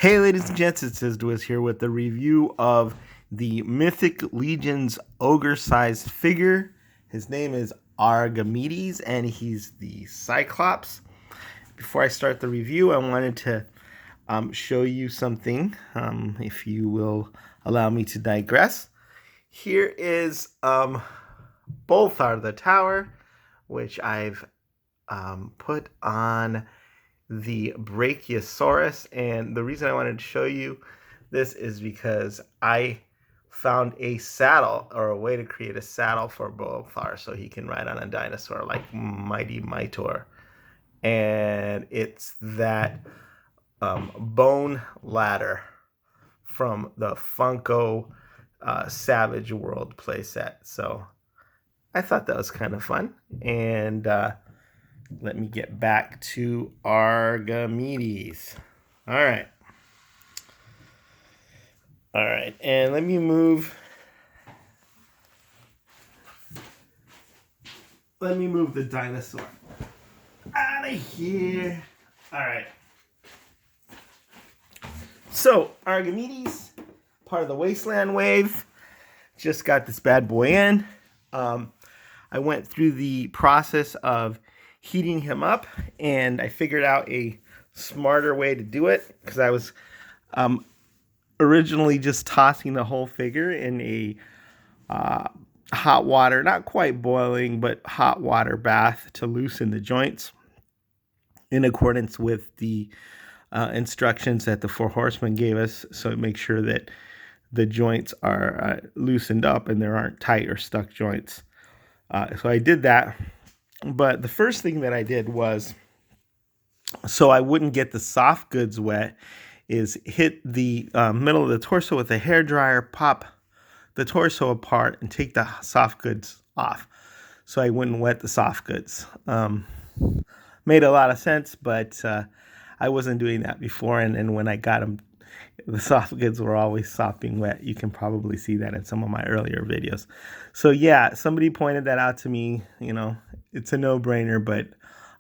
Hey ladies and gents, it's Isdwiz here with the review of the Mythic Legion's ogre-sized figure. His name is Argemedes and he's the Cyclops. Before I start the review, I wanted to show you something, if you will allow me to digress. Here is Bolthar the Tower, which I've put on the Brachiosaurus, and the reason I wanted to show you this is because I found a saddle, or a way to create a saddle for Bolthar so he can ride on a dinosaur like Mighty Mythor, and it's that bone ladder from the Funko Savage World playset. So I thought that was kind of fun, and let me get back to Argemedes. All right, and let me move the dinosaur out of here. All right. So Argemedes, part of the Wasteland wave, just got this bad boy in. I went through the process of heating him up, and I figured out a smarter way to do it, because I was originally just tossing the whole figure in a hot water, not quite boiling, but hot water bath to loosen the joints in accordance with the instructions that the Four Horsemen gave us, so it makes sure that the joints are loosened up and there aren't tight or stuck joints. So I did that. But the first thing that I did was, so I wouldn't get the soft goods wet, is hit the middle of the torso with a hairdryer, pop the torso apart, and take the soft goods off, so I wouldn't wet the soft goods. Made a lot of sense, but I wasn't doing that before, and when I got them, the soft goods were always sopping wet. You can probably see that in some of my earlier videos. So yeah, somebody pointed that out to me. You know, it's a no-brainer, but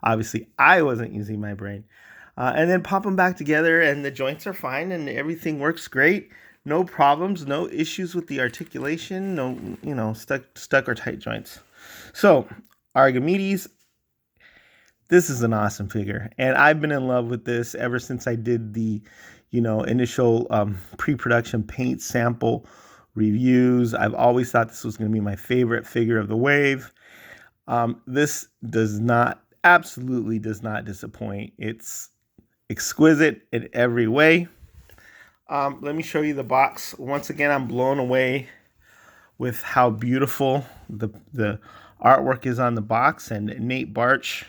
obviously I wasn't using my brain. And then pop them back together, and the joints are fine, and everything works great. No problems, no issues with the articulation, no, stuck or tight joints. So Argemedes, this is an awesome figure, and I've been in love with this ever since I did the initial pre-production paint sample reviews. I've always thought this was going to be my favorite figure of the wave. This absolutely does not disappoint. It's exquisite in every way. Let me show you the box. Once again, I'm blown away with how beautiful the artwork is on the box, and Nate Barch,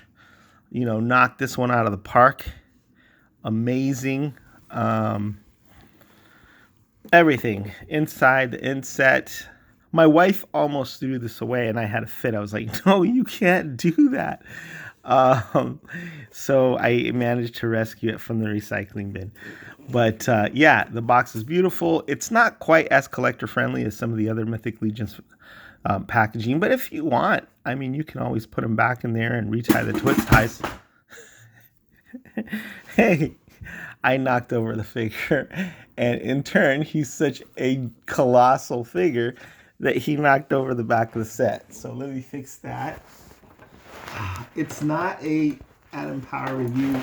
knocked this one out of the park. Amazing. Everything inside the inset. My wife almost threw this away, and I had a fit. I was like, no, you can't do that. So I managed to rescue it from the recycling bin. But yeah, the box is beautiful. It's not quite as collector friendly as some of the other Mythic Legions packaging, but if you want, I mean, you can always put them back in there and retie the twist ties. Hey, I knocked over the figure, and in turn, he's such a colossal figure that he knocked over the back of the set. So let me fix that. It's not a Atom Power review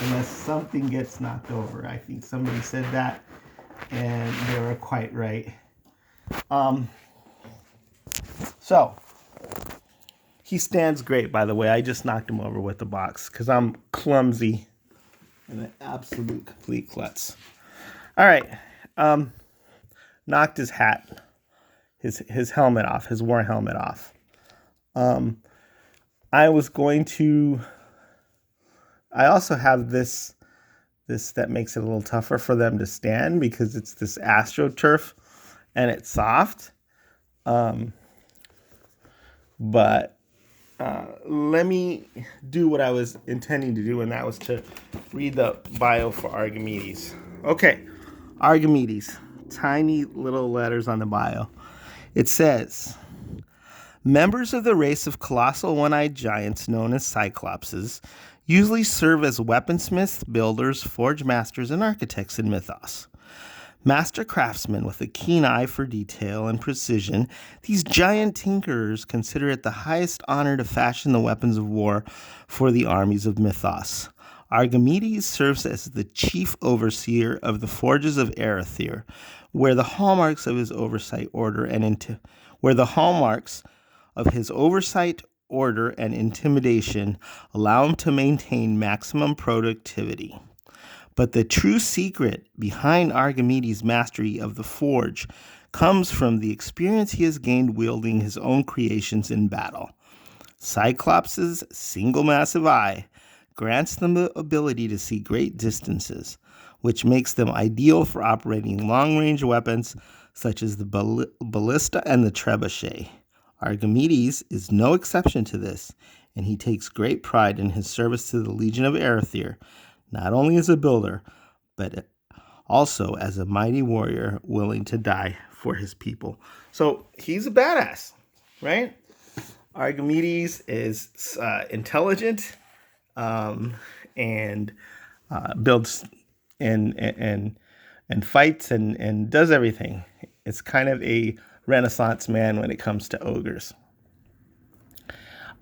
unless something gets knocked over. I think somebody said that, and they were quite right. So he stands great, by the way. I just knocked him over with the box because I'm clumsy and an absolute complete klutz. All right. Knocked his hat, his helmet off, his war helmet off. I also have this that makes it a little tougher for them to stand because it's this AstroTurf and it's soft. But let me do what I was intending to do, and that was to read the bio for Argemedes. Okay, Argemedes, tiny little letters on the bio. It says, members of the race of colossal one-eyed giants known as Cyclopses usually serve as weaponsmiths, builders, forge masters, and architects in Mythoss. Master craftsmen with a keen eye for detail and precision, these giant tinkerers consider it the highest honor to fashion the weapons of war for the armies of Mythoss. Argemedes serves as the chief overseer of the forges of Arethyr, where the hallmarks of his oversight order and order and intimidation allow him to maintain maximum productivity. But the true secret behind Argemedes' mastery of the forge comes from the experience he has gained wielding his own creations in battle. Cyclops' single massive eye grants them the ability to see great distances, which makes them ideal for operating long-range weapons such as the ballista and the trebuchet. Argemedes is no exception to this, and he takes great pride in his service to the Legion of Arethyr, not only as a builder, but also as a mighty warrior willing to die for his people. So he's a badass, right? Argemedes is intelligent and builds and fights and does everything. It's kind of a Renaissance man when it comes to ogres.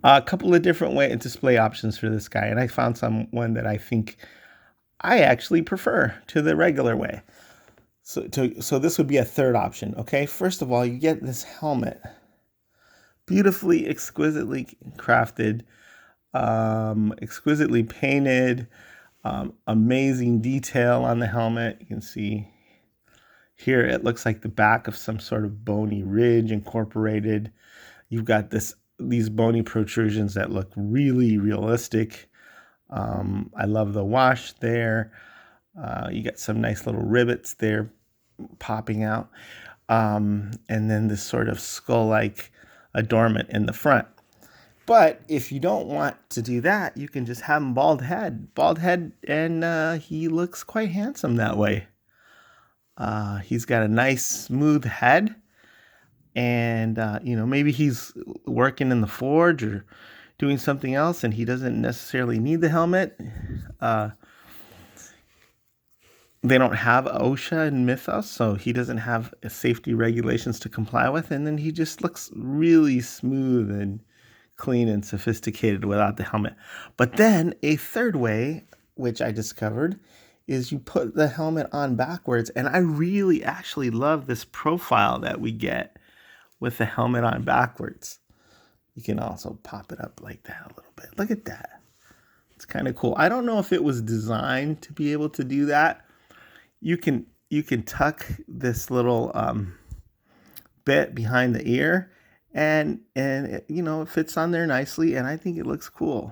A couple of different display options for this guy, and I found one that I think I actually prefer to the regular way. So this would be a third option. Okay, first of all, you get this helmet, beautifully, exquisitely crafted, exquisitely painted, amazing detail on the helmet. You can see here it looks like the back of some sort of bony ridge incorporated. You've got these bony protrusions that look really realistic. I love the wash there. You got some nice little rivets there popping out. And then this sort of skull-like adornment in the front. But if you don't want to do that, you can just have him bald head, and he looks quite handsome that way. He's got a nice smooth head, and maybe he's working in the forge or doing something else, and he doesn't necessarily need the helmet. They don't have OSHA in Mythoss, so he doesn't have safety regulations to comply with, and then he just looks really smooth and clean and sophisticated without the helmet. But then a third way, which I discovered, is you put the helmet on backwards, and I really actually love this profile that we get with the helmet on backwards. You can also pop it up like that a little bit. Look at that. It's kind of cool. I don't know if it was designed to be able to do that. You can tuck this little bit behind the ear, and it fits on there nicely, and I think it looks cool.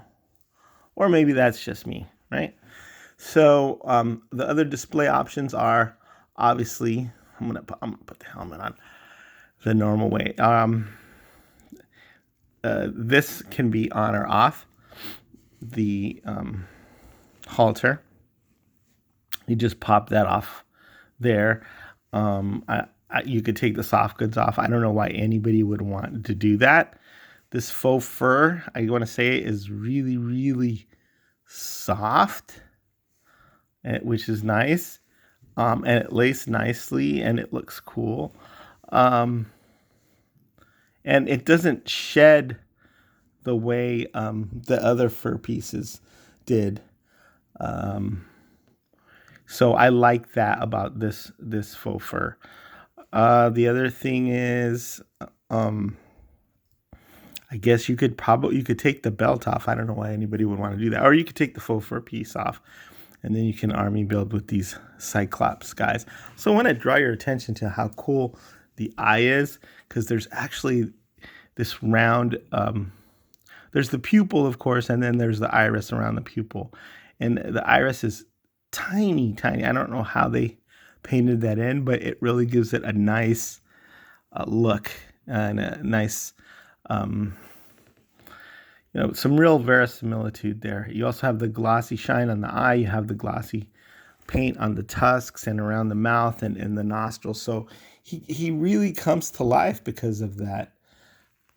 Or maybe that's just me, right? So the other display options are, obviously, I'm gonna put the helmet on the normal way. This can be on or off. The halter, you just pop that off there. You could take the soft goods off. I don't know why anybody would want to do that. This faux fur, I want to say, is really, really soft, which is nice. And it laces nicely, and it looks cool. And it doesn't shed the way the other fur pieces did. So I like that about this faux fur. The other thing is, I guess you could take the belt off. I don't know why anybody would want to do that. Or you could take the faux fur piece off, and then you can army build with these Cyclops guys. So I want to draw your attention to how cool the eye is, because there's actually this round, there's the pupil, of course, and then there's the iris around the pupil. And the iris is tiny. I don't know how they painted that in, but it really gives it a nice look and a nice, some real verisimilitude there. You also have the glossy shine on the eye. You have the glossy paint on the tusks and around the mouth and the nostrils. So he really comes to life because of that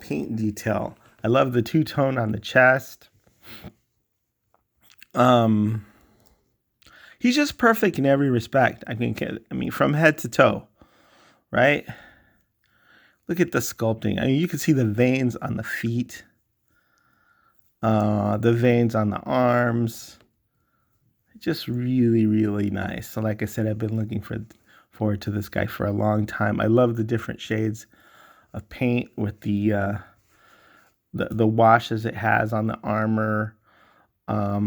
paint detail. I love the two-tone on the chest. Um, he's just perfect in every respect. I mean, from head to toe, right? Look at the sculpting. I mean, you can see the veins on the feet, the veins on the arms. Just really, really nice. So like I said, I've been looking forward to this guy for a long time. I love the different shades of paint with the washes it has on the armor. All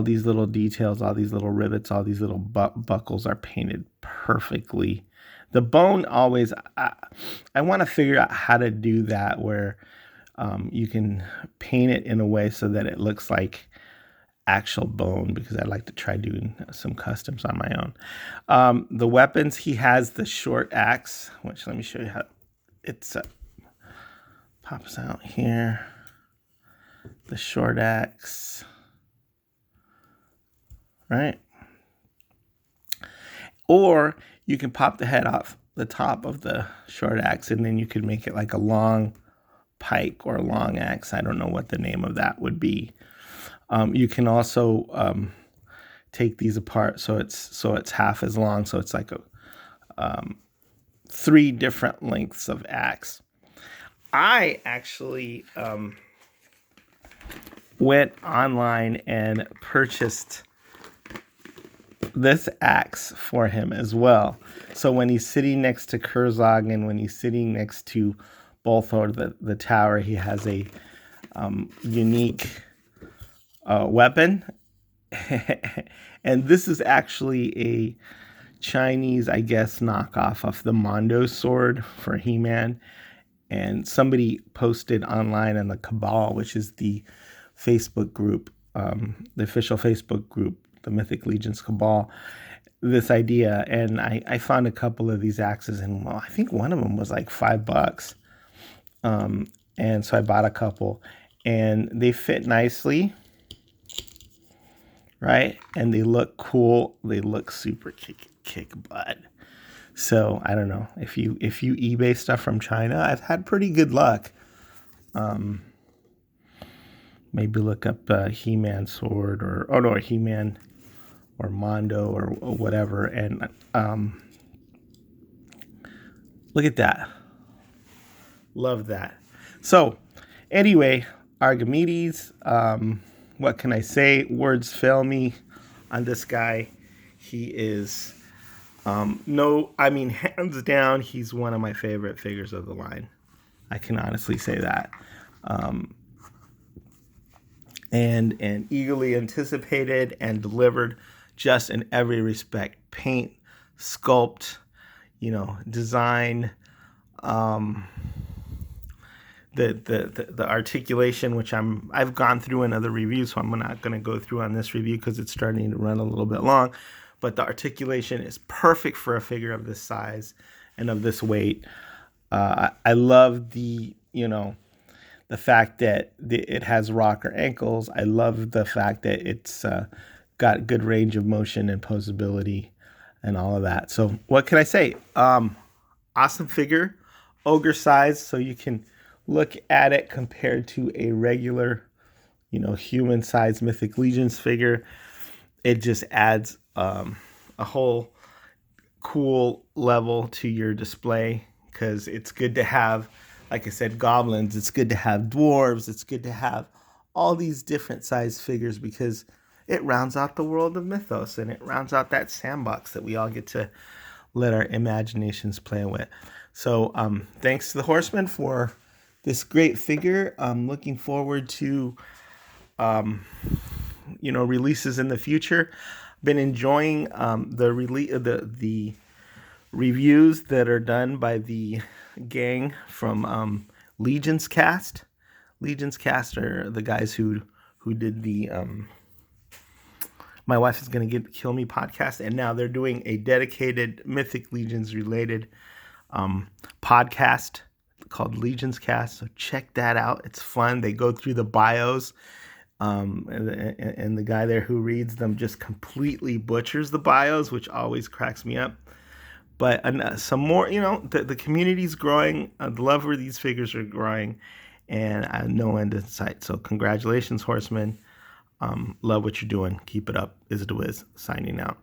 these little details, all these little rivets, all these little buckles are painted perfectly. The bone always, I want to figure out how to do that where you can paint it in a way so that it looks like actual bone, because I like to try doing some customs on my own. The weapons, he has the short axe, which let me show you how it's pops out here. The short axe, right? Or you can pop the head off the top of the short axe, and then you could make it like a long pike or a long axe. I don't know what the name of that would be. You can also take these apart so it's half as long, so it's like a 3 different lengths of axe. I actually went online and purchased this axe for him as well. So when he's sitting next to Kurzog and when he's sitting next to Bolthor, the tower, he has a unique weapon. And this is actually a Chinese, I guess, knockoff of the Mondo sword for He-Man. And somebody posted online on the Cabal, which is the Facebook group, the official Facebook group, the Mythic Legion's Cabal, this idea. And I found a couple of these axes, and well, I think one of them was like $5. And so I bought a couple, and they fit nicely, right? And they look cool. They look super kick butt. So I don't know if you eBay stuff from China. I've had pretty good luck. Maybe look up He-Man sword or He-Man or Mondo or whatever, and look at that. Love that. So anyway, Argemedes. What can I say? Words fail me on this guy. He is. Hands down, he's one of my favorite figures of the line. I can honestly say that. And eagerly anticipated and delivered just in every respect. Paint, sculpt, design, the articulation, which I've gone through in other reviews, so I'm not going to go through on this review because it's starting to run a little bit long. But the articulation is perfect for a figure of this size and of this weight. I love the fact that it has rocker ankles. I love the fact that it's got good range of motion and posability and all of that. So what can I say? Awesome figure, ogre size, so you can look at it compared to a regular, human-sized Mythic Legions figure. It just adds a whole cool level to your display, because it's good to have, like I said, goblins. It's good to have dwarves. It's good to have all these different size figures, because it rounds out the world of Mythos, and it rounds out that sandbox that we all get to let our imaginations play with. So thanks to the Horseman for this great figure. I'm looking forward to releases in the future. Been enjoying the reviews that are done by the gang from Legion's Cast. Legion's Cast are the guys who did the My Wife Is Gonna Kill Me podcast, and now they're doing a dedicated Mythic Legions related podcast called Legion's Cast. So check that out. It's fun. They go through the bios. And the guy there who reads them just completely butchers the bios, which always cracks me up. But some more, the community's growing. The love for these figures are growing, and no end in sight. So congratulations, Horseman. Love what you're doing. Keep it up. Is the Wiz signing out.